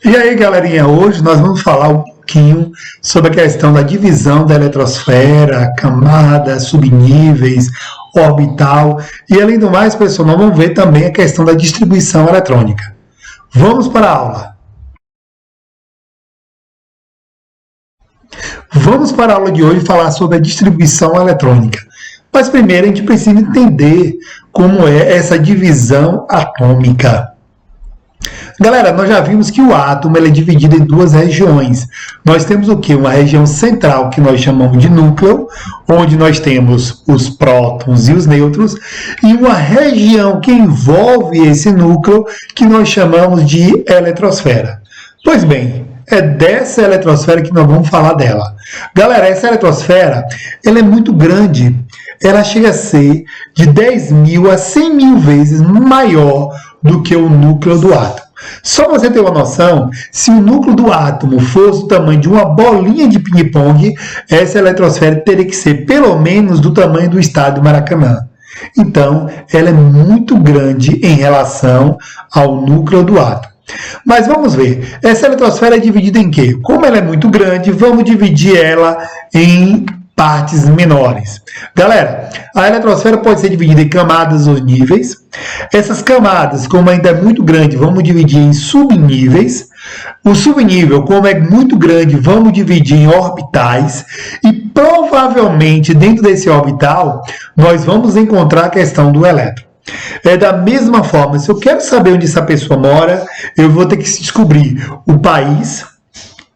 E aí, galerinha, hoje nós vamos falar um pouquinho sobre a questão da divisão da eletrosfera, camadas, subníveis, orbital e, além do mais, pessoal, nós vamos ver também a questão da distribuição eletrônica. Vamos para a aula. Vamos para a aula de hoje falar sobre a distribuição eletrônica. Mas primeiro a gente precisa entender como é essa divisão atômica. Galera, nós já vimos que o átomo ele é dividido em duas regiões. Nós temos o quê? Uma região central, que nós chamamos de núcleo, onde nós temos os prótons e os nêutrons, e uma região que envolve esse núcleo, que nós chamamos de eletrosfera. Pois bem, é dessa eletrosfera que nós vamos falar dela. Galera, essa eletrosfera ela é muito grande. Ela chega a ser de 10.000 a 100.000 vezes maior do que o núcleo do átomo. Só para você ter uma noção, se o núcleo do átomo fosse do tamanho de uma bolinha de ping-pong, essa eletrosfera teria que ser pelo menos do tamanho do estádio Maracanã. Então, ela é muito grande em relação ao núcleo do átomo. Mas vamos ver, essa eletrosfera é dividida em quê? Como ela é muito grande, vamos dividir ela em partes menores. Galera, a eletrosfera pode ser dividida em camadas ou níveis. Essas camadas, como ainda é muito grande, vamos dividir em subníveis. O subnível, como é muito grande, vamos dividir em orbitais. E provavelmente, dentro desse orbital, nós vamos encontrar a questão do elétron. É da mesma forma, se eu quero saber onde essa pessoa mora, eu vou ter que descobrir o país,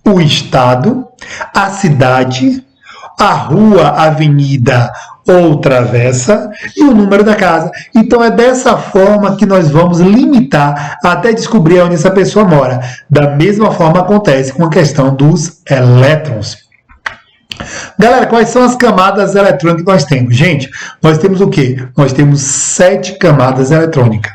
o estado, a cidade, a rua, avenida ou travessa e o número da casa. Então é dessa forma que nós vamos limitar até descobrir onde essa pessoa mora. Da mesma forma acontece com a questão dos elétrons. Galera, quais são as camadas eletrônicas que nós temos? Gente, nós temos o quê? Nós temos 7 camadas eletrônicas.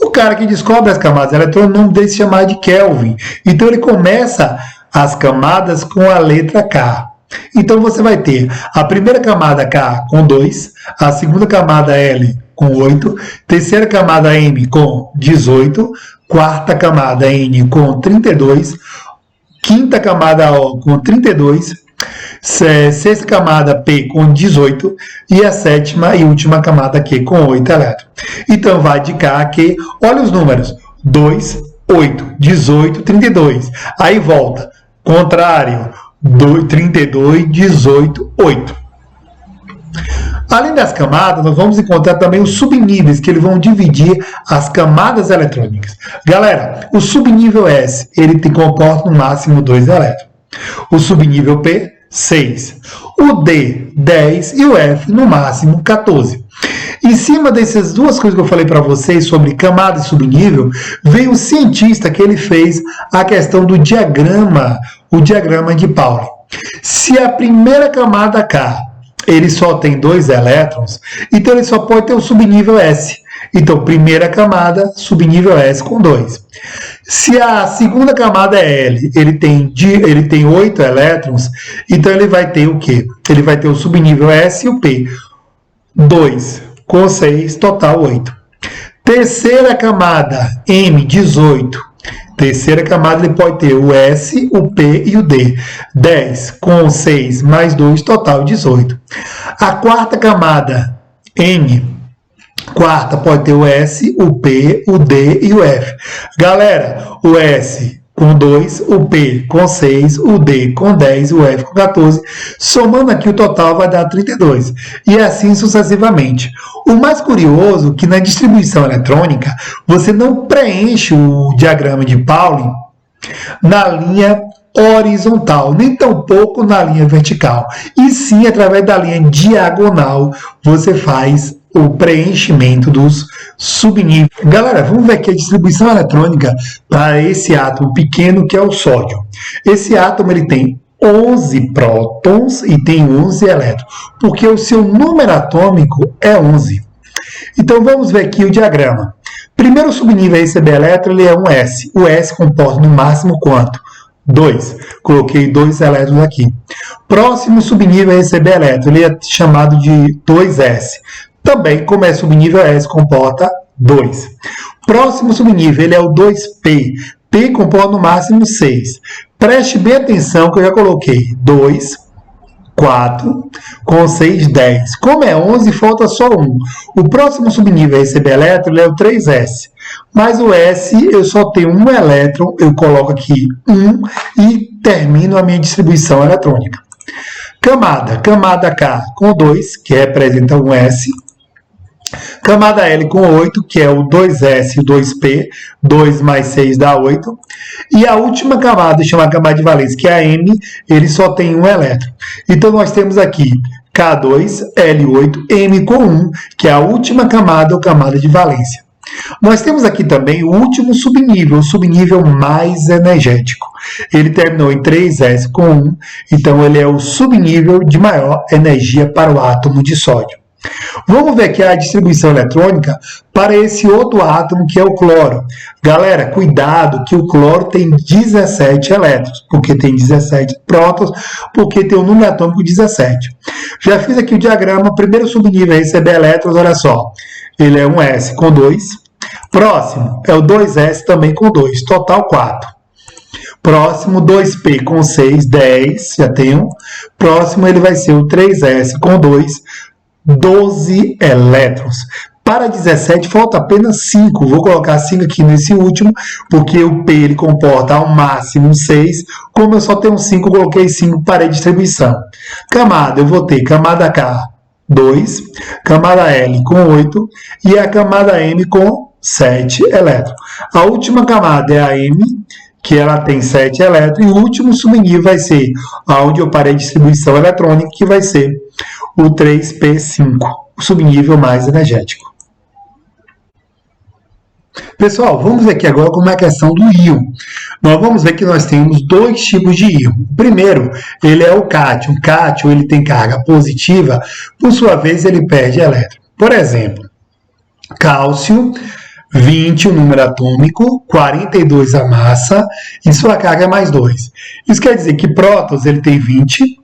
O cara que descobre as camadas eletrônicas, o nome dele se chama de Kelvin. Então ele começa as camadas com a letra K. Então você vai ter a primeira camada K com 2, a segunda camada L com 8, terceira camada M com 18, quarta camada N com 32, quinta camada O com 32, sexta camada P com 18 e a sétima e última camada Q com 8 elétrons. Então vai de K a Q, olha os números, 2, 8, 18, 32. Aí volta, contrário, 32, 18, 8. Além das camadas, nós vamos encontrar também os subníveis, que eles vão dividir as camadas eletrônicas. Galera, o subnível S, ele comporta no máximo 2 elétrons. O subnível P, 6. O D, 10 e o F, no máximo, 14. Em cima dessas duas coisas que eu falei para vocês sobre camada e subnível, veio um cientista que ele fez a questão do diagrama, o diagrama de Pauli. Se a primeira camada K, ele só tem 2 elétrons, então ele só pode ter o subnível S. Então, primeira camada, subnível S com 2. Se a segunda camada é L, ele tem 8 elétrons, então ele vai ter o quê? Ele vai ter o subnível S e o P. 2 com 6, total 8. Terceira camada, M, 18. Terceira camada, ele pode ter o S, o P e o D. 10 com 6 mais 2, total 18. A quarta camada, N, quarta pode ter o S, o P, o D e o F. Galera, o S com 2, o P com 6, o D com 10, o F com 14. Somando aqui o total vai dar 32. E assim sucessivamente. O mais curioso é que na distribuição eletrônica, você não preenche o diagrama de Pauli na linha horizontal, nem tampouco na linha vertical. E sim, através da linha diagonal, você faz o preenchimento dos subníveis. Galera, vamos ver aqui a distribuição eletrônica para esse átomo pequeno que é o sódio. Esse átomo ele tem 11 prótons e tem 11 elétrons, porque o seu número atômico é 11. Então vamos ver aqui o diagrama. Primeiro subnível a receber elétron, ele é um S. O S comporta no máximo quanto? 2. Coloquei 2 elétrons aqui. Próximo subnível a receber elétron, ele é chamado de 2S. Também, como é subnível S, comporta 2. Próximo subnível, ele é o 2P. P comporta no máximo 6. Preste bem atenção que eu já coloquei 2, 4, com 6, 10. Como é 11, falta só 1. O próximo subnível a receber elétron é o 3s. Mas o S, eu só tenho um elétron, eu coloco aqui 1 e termino a minha distribuição eletrônica. Camada K com 2, que representa um S. Camada L com 8, que é o 2S e o 2P, 2 mais 6 dá 8. E a última camada, chamada camada de valência, que é a M, ele só tem um elétron. Então, nós temos aqui K2, L8, M com 1, que é a última camada ou camada de valência. Nós temos aqui também o último subnível, o subnível mais energético. Ele terminou em 3s com 1, então ele é o subnível de maior energia para o átomo de sódio. Vamos ver aqui a distribuição eletrônica para esse outro átomo que é o cloro. Galera, cuidado que o cloro tem 17 elétrons, porque tem 17 prótons, porque tem o número atômico 17. Já fiz aqui o diagrama, primeiro subnível é receber elétrons, olha só. Ele é um S com 2. Próximo é o 2S também com 2, total 4. Próximo, 2P com 6, 10, já tenho. Próximo, ele vai ser o 3S com 2, 12 elétrons. Para 17, falta apenas 5. Vou colocar 5 aqui nesse último, porque o P ele comporta ao máximo 6. Como eu só tenho 5, eu coloquei 5 para a distribuição. Camada, eu vou ter camada K, 2, camada L com 8 e a camada M com 7 elétrons. A última camada é a M, que ela tem 7 elétrons, e o último subnível vai ser onde eu parei a distribuição eletrônica, que vai ser o 3P5, o subnível mais energético. Pessoal, vamos ver aqui agora como é a questão do íon. Nós vamos ver que nós temos dois tipos de íon. O primeiro, ele é o cátion. O cátion, ele tem carga positiva, por sua vez, ele perde elétron. Por exemplo, cálcio, 20 o número atômico, 42 a massa, e sua carga é mais 2. Isso quer dizer que prótons, ele tem 20,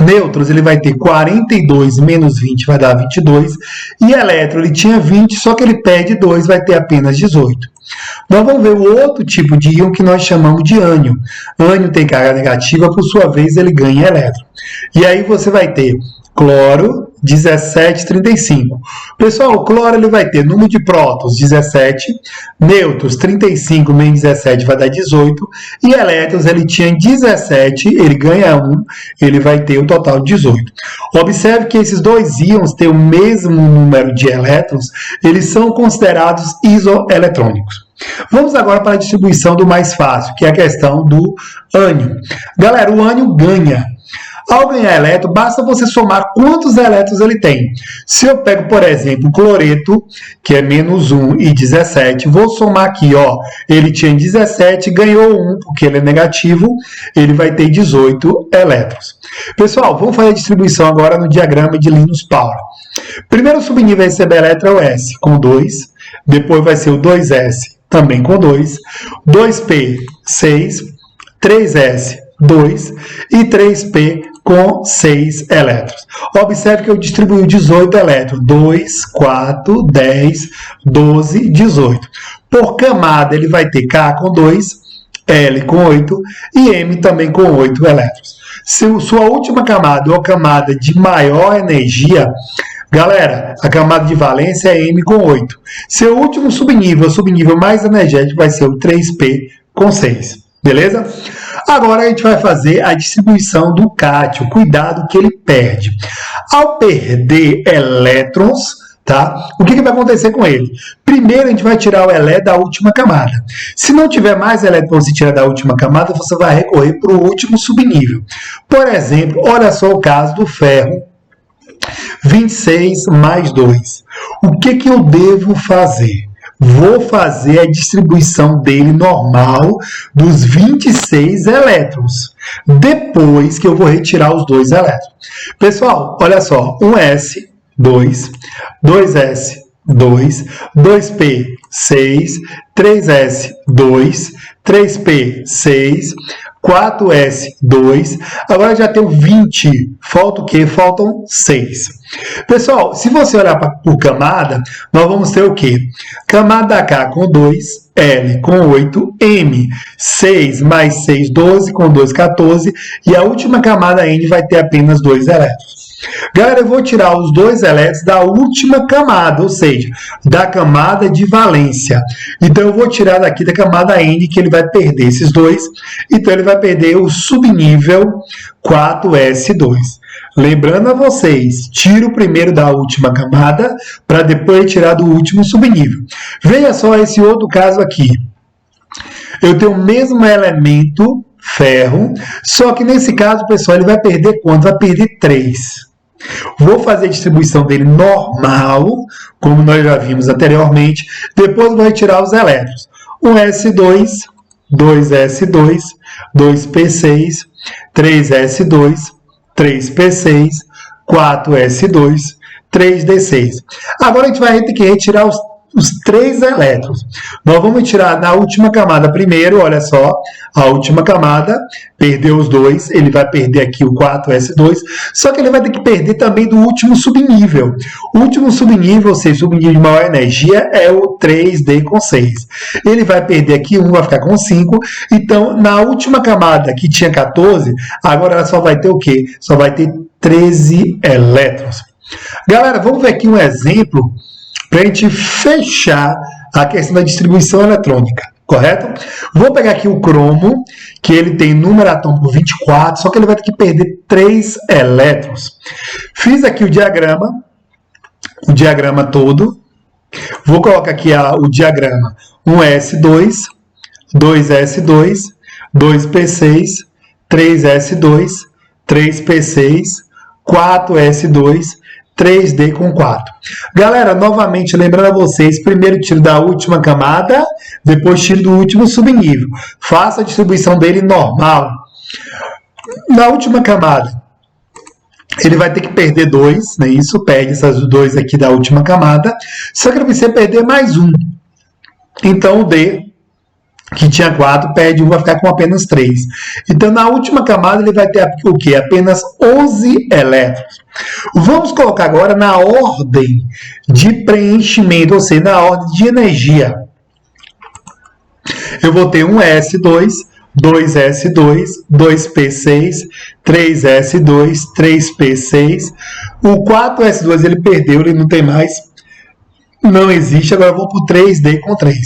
nêutrons, ele vai ter 42 menos 20, vai dar 22. E elétron, ele tinha 20, só que ele perde 2, vai ter apenas 18. Nós vamos ver o outro tipo de íon que nós chamamos de ânion. Ânion tem carga negativa, por sua vez, ele ganha elétron. E aí você vai ter cloro, 17,35. Pessoal, o cloro ele vai ter número de prótons, 17, nêutrons, 35 menos 17 vai dar 18, e elétrons, ele tinha 17, ele ganha 1, ele vai ter o total de 18. Observe que esses dois íons têm o mesmo número de elétrons, eles são considerados isoeletrônicos. Vamos agora para a distribuição do mais fácil, que é a questão do ânion. Galera, o ânion ganha. Ao ganhar elétron, basta você somar quantos elétrons ele tem. Se eu pego, por exemplo, o cloreto, que é menos 1 e 17, vou somar aqui, ó, ele tinha 17, ganhou 1, porque ele é negativo, ele vai ter 18 elétrons. Pessoal, vamos fazer a distribuição agora no diagrama de Linus-Pauling. Primeiro subnível a receber elétron é o S, com 2, depois vai ser o 2S, também com 2, 2P, 6, 3S, 2 e 3P com 6 elétrons. Observe que eu distribuí 18 elétrons. 2, 4, 10, 12, 18. Por camada, ele vai ter K com 2, L com 8 e M também com 8 elétrons. Se sua última camada ou a camada de maior energia, galera, a camada de valência é M com 8. Seu último subnível, o subnível mais energético, vai ser o 3P com 6. Beleza? Agora a gente vai fazer a distribuição do cátion. Cuidado que ele perde. Ao perder elétrons, tá? O que vai acontecer com ele? Primeiro a gente vai tirar o elétron da última camada. Se não tiver mais elétron para você tirar da última camada, você vai recorrer para o último subnível. Por exemplo, olha só o caso do ferro. 26 mais 2. O que eu devo fazer? Vou fazer a distribuição dele normal dos 26 elétrons. Depois que eu vou retirar os 2 elétrons. Pessoal, olha só. 1S, 2. 2S, 2. 2P, 6. 3S, 2. 3P, 6. 4s2. Agora já tenho 20. Falta o quê? Faltam 6. Pessoal, se você olhar por camada, nós vamos ter o quê? Camada K com 2, L com 8, M, 6 mais 6, 12, com 2, 14. E a última camada N vai ter apenas 2 elétrons. Galera, eu vou tirar os 2 elétrons da última camada, ou seja, da camada de valência. Então, eu vou tirar daqui da camada N, que ele vai perder esses 2. Então, ele vai perder o subnível 4s2. Lembrando a vocês, tira o primeiro da última camada, para depois tirar do último subnível. Veja só esse outro caso aqui. Eu tenho o mesmo elemento, ferro, só que nesse caso, pessoal, ele vai perder quanto? Vai perder 3. Vou fazer a distribuição dele normal, como nós já vimos anteriormente. Depois vou retirar os elétrons. 1s2, 2s2, 2p6, 3s2, 3p6, 4s2, 3d6. Agora a gente vai ter que retirar os 3 elétrons. Nós vamos tirar na última camada primeiro, olha só, a última camada, perdeu os 2, ele vai perder aqui o 4s2, só que ele vai ter que perder também do último subnível. O último subnível, ou seja, subnível de maior energia, é o 3d com 6. Ele vai perder aqui 1, vai ficar com 5, então na última camada que tinha 14, agora ela só vai ter o quê? Só vai ter 13 elétrons. Galera, vamos ver aqui um exemplo para a gente fechar a questão da distribuição eletrônica, correto? Vou pegar aqui o cromo, que ele tem número atômico 24, só que ele vai ter que perder 3 elétrons. Fiz aqui o diagrama todo. Vou colocar aqui o diagrama 1s2, 2s2, 2p6, 3s2, 3p6, 4s2, 3D com 4. Galera, novamente, lembrando a vocês, primeiro tiro da última camada, depois tiro do último subnível. Faça a distribuição dele normal. Na última camada, ele vai ter que perder 2, né? Isso, perde essas 2 aqui da última camada. Só que ele precisa perder mais 1. Então, o D, que tinha 4, perde 1, vai ficar com apenas 3. Então, na última camada, ele vai ter o quê? Apenas 11 elétrons. Vamos colocar agora na ordem de preenchimento, ou seja, na ordem de energia. Eu vou ter 1s2, 2s2, 2p6, 3s2, 3p6. O 4s2 ele perdeu, ele não tem mais. Não existe, agora eu vou para o 3D com 3.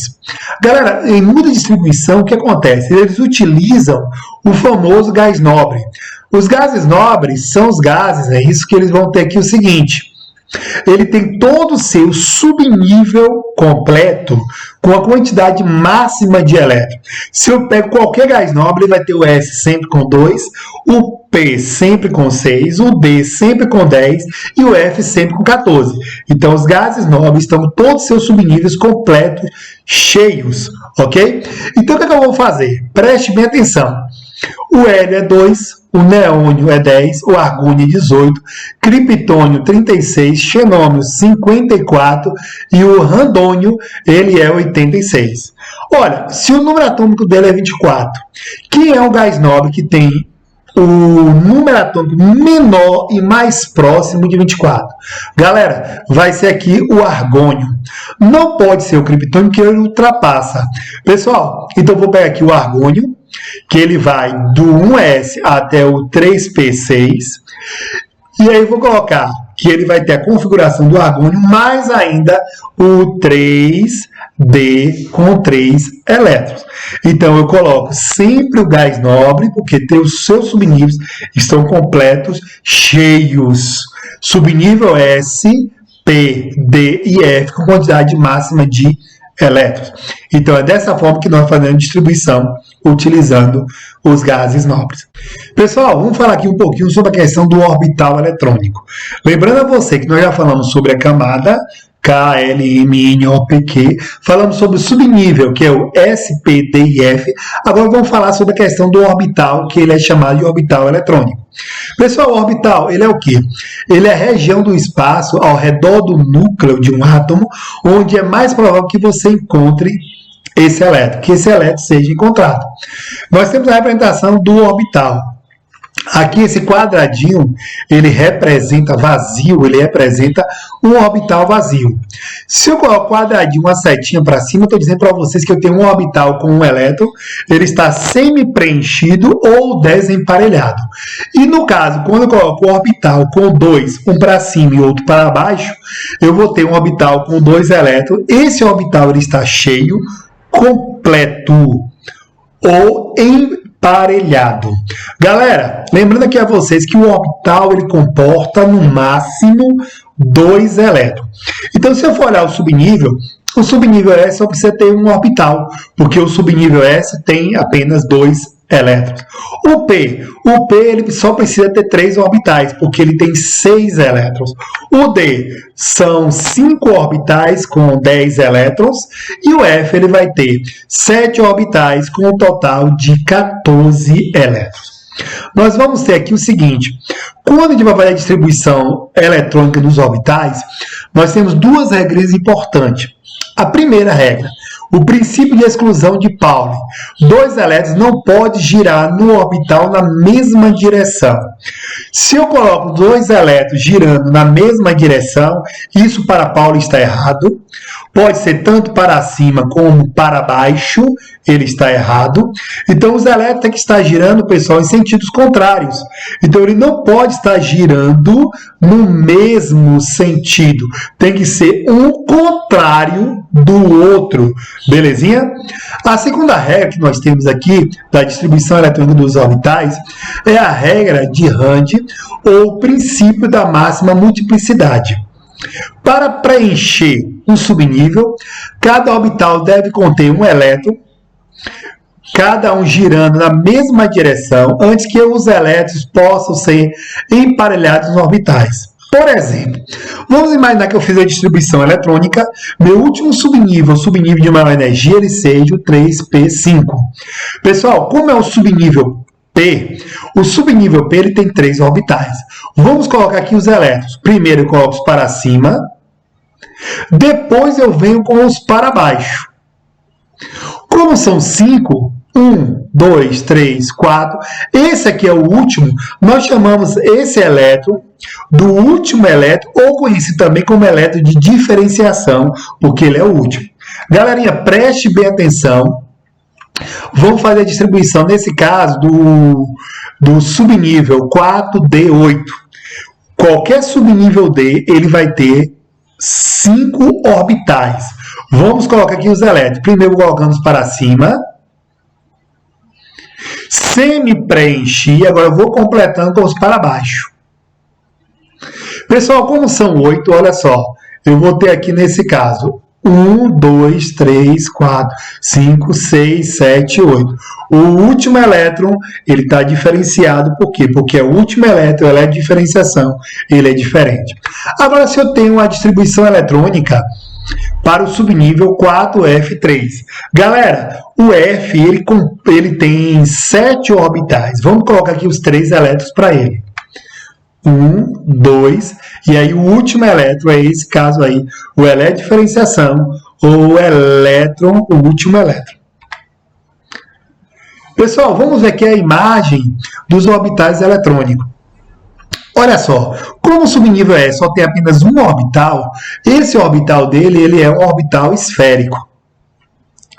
Galera, em muda distribuição, o que acontece? Eles utilizam o famoso gás nobre. Os gases nobres são os gases, é isso que eles vão ter aqui o seguinte. Ele tem todo o seu subnível completo com a quantidade máxima de elétrons. Se eu pego qualquer gás nobre, ele vai ter o S sempre com 2, o P sempre com 6, o D sempre com 10 e o F sempre com 14. Então, os gases nobres estão com todos os seus subníveis completos, cheios, ok? Então, o que eu vou fazer? Preste bem atenção. O hélio é 2, o neônio é 10, o argônio é 18, criptônio 36, xenônio 54 e o randônio ele é 86. Olha, se o número atômico dele é 24, quem é o gás nobre que tem o número atômico menor e mais próximo de 24? Galera, vai ser aqui o argônio. Não pode ser o criptônio, que ele ultrapassa. Pessoal, então eu vou pegar aqui o argônio, que ele vai do 1s até o 3p6. E aí eu vou colocar que ele vai ter a configuração do argônio, mais ainda o 3D com 3 elétrons. Então, eu coloco sempre o gás nobre, porque tem os seus subníveis estão completos, cheios. Subnível S, P, D e F com quantidade máxima de elétrons. Então, é dessa forma que nós fazemos a distribuição utilizando os gases nobres. Pessoal, vamos falar aqui um pouquinho sobre a questão do orbital eletrônico. Lembrando a você que nós já falamos sobre a camada K, L, M, N, O, P, Q. Falamos sobre o subnível, que é o S, P, D e F. Agora vamos falar sobre a questão do orbital, que ele é chamado de orbital eletrônico. Pessoal, o orbital, ele é o quê? Ele é a região do espaço ao redor do núcleo de um átomo, onde é mais provável que você encontre esse elétron, que esse elétron seja encontrado. Nós temos a representação do orbital. Aqui esse quadradinho, ele representa vazio, ele representa um orbital vazio. Se eu coloco quadradinho, uma setinha para cima, eu estou dizendo para vocês que eu tenho um orbital com um elétron, ele está semi-preenchido ou desemparelhado. E no caso, quando eu coloco o orbital com dois, um para cima e outro para baixo, eu vou ter um orbital com dois elétrons. Esse orbital ele está cheio, completo ou emparelhado. Galera, lembrando aqui a vocês que o orbital ele comporta no máximo 2 elétrons. Então, se eu for olhar o subnível S só precisa ter um orbital, porque o subnível S tem apenas 2 elétrons. O P ele só precisa ter 3 orbitais, porque ele tem 6 elétrons. O D são 5 orbitais com 10 elétrons. E o F ele vai ter 7 orbitais com um total de 14 elétrons. Nós vamos ter aqui o seguinte: quando a gente vai fazer a distribuição eletrônica dos orbitais, nós temos 2 regras importantes. A primeira regra, o princípio de exclusão de Pauli. 2 elétrons não podem girar no orbital na mesma direção. Se eu coloco 2 elétrons girando na mesma direção, isso para Pauli está errado. Pode ser tanto para cima como para baixo, ele está errado. Então, os elétrons têm que estar girando, pessoal, em sentidos contrários. Então, ele não pode estar girando no mesmo sentido. Tem que ser um contrário do outro. Belezinha? A segunda regra que nós temos aqui da distribuição eletrônica dos orbitais é a regra de Rand, ou princípio da máxima multiplicidade. Para preencher um subnível, cada orbital deve conter um elétron, cada um girando na mesma direção, antes que os elétrons possam ser emparelhados nos orbitais. Por exemplo, vamos imaginar que eu fiz a distribuição eletrônica, meu último subnível, o subnível de maior energia, ele seja o 3p5. Pessoal, como é o subnível P? O subnível P ele tem 3 orbitais. Vamos colocar aqui os elétrons. Primeiro eu coloco os para cima, depois eu venho com os para baixo. Como são 5, 1, 2, 3, 4, esse aqui é o último, nós chamamos esse elétron do último elétron, ou conhecido também como elétron de diferenciação, porque ele é o último. Galerinha, preste bem atenção. Vamos fazer a distribuição, nesse caso, do subnível 4D8. Qualquer subnível D, ele vai ter 5 orbitais. Vamos colocar aqui os elétrons. Primeiro colocamos para cima. Semi-preenchi. Agora eu vou completando com os para baixo. Pessoal, como são 8, olha só. Eu vou ter aqui nesse caso 1, 2, 3, 4, 5, 6, 7, 8. O último elétron, ele está diferenciado. Por quê? Porque o último elétron, ela é de diferenciação, ele é diferente. Agora, se eu tenho uma distribuição eletrônica para o subnível 4F3. Galera, o F, ele tem 7 orbitais. Vamos colocar aqui os 3 elétrons para ele. 1, 2, e aí o último elétron é esse caso aí, o elétron de diferenciação, ou o elétron, o último elétron. Pessoal, vamos ver aqui a imagem dos orbitais eletrônicos. Olha só, como o subnível S só tem apenas um orbital, esse orbital dele ele é um orbital esférico.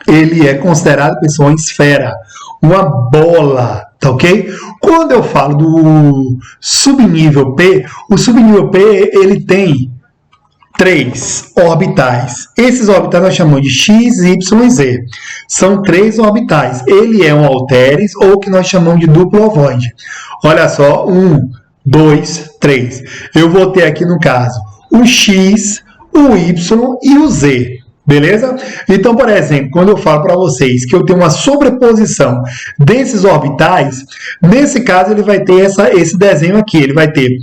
Ele é considerado, pessoal, uma esfera, uma bola, tá ok? Quando eu falo do subnível P, o subnível P ele tem 3 orbitais. Esses orbitais nós chamamos de X, Y e Z. São 3 orbitais. Ele é um halteres, ou o que nós chamamos de duplo ovoide. Olha só, 1, 2, 3. Eu vou ter aqui no caso o X, o Y e o Z. Beleza? Então, por exemplo, quando eu falo para vocês que eu tenho uma sobreposição desses orbitais, nesse caso ele vai ter esse desenho aqui. Ele vai ter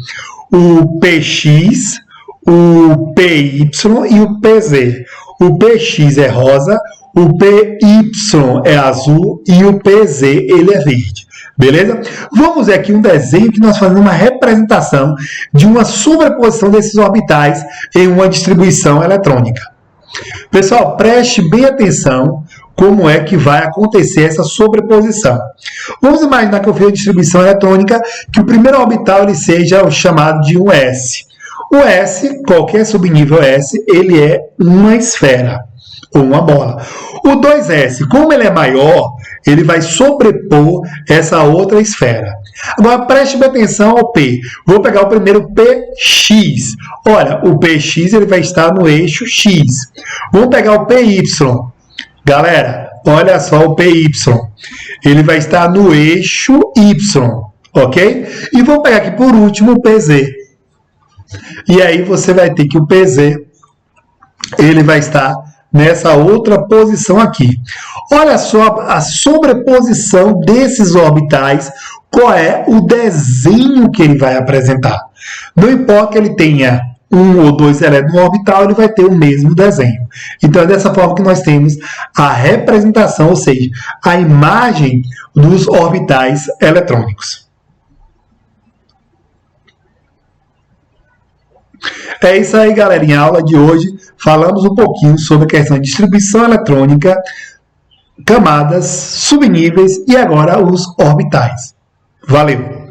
o PX, o PY e o PZ. O PX é rosa, o PY é azul e o PZ ele é verde. Beleza? Vamos ver aqui um desenho que nós fazemos uma representação de uma sobreposição desses orbitais em uma distribuição eletrônica. Pessoal, preste bem atenção como é que vai acontecer essa sobreposição. Vamos imaginar que eu fiz a distribuição eletrônica, que o primeiro orbital ele seja o chamado de um S. O S, qualquer subnível S, ele é uma esfera, ou uma bola. O 2S, como ele é maior, ele vai sobrepor essa outra esfera. Agora, preste atenção ao P. Vou pegar o primeiro PX. Olha, o PX ele vai estar no eixo X. Vamos pegar o PY. Galera, olha só o PY. Ele vai estar no eixo Y, ok? E vou pegar aqui por último o PZ. E aí você vai ter que o PZ, ele vai estar nessa outra posição aqui. Olha só a sobreposição desses orbitais, qual é o desenho que ele vai apresentar. Não importa que ele tenha um ou dois elétrons no orbital, ele vai ter o mesmo desenho. Então é dessa forma que nós temos a representação, ou seja, a imagem dos orbitais eletrônicos. É isso aí, galera. Em aula de hoje, falamos um pouquinho sobre a questão de distribuição eletrônica, camadas, subníveis e agora os orbitais. Valeu!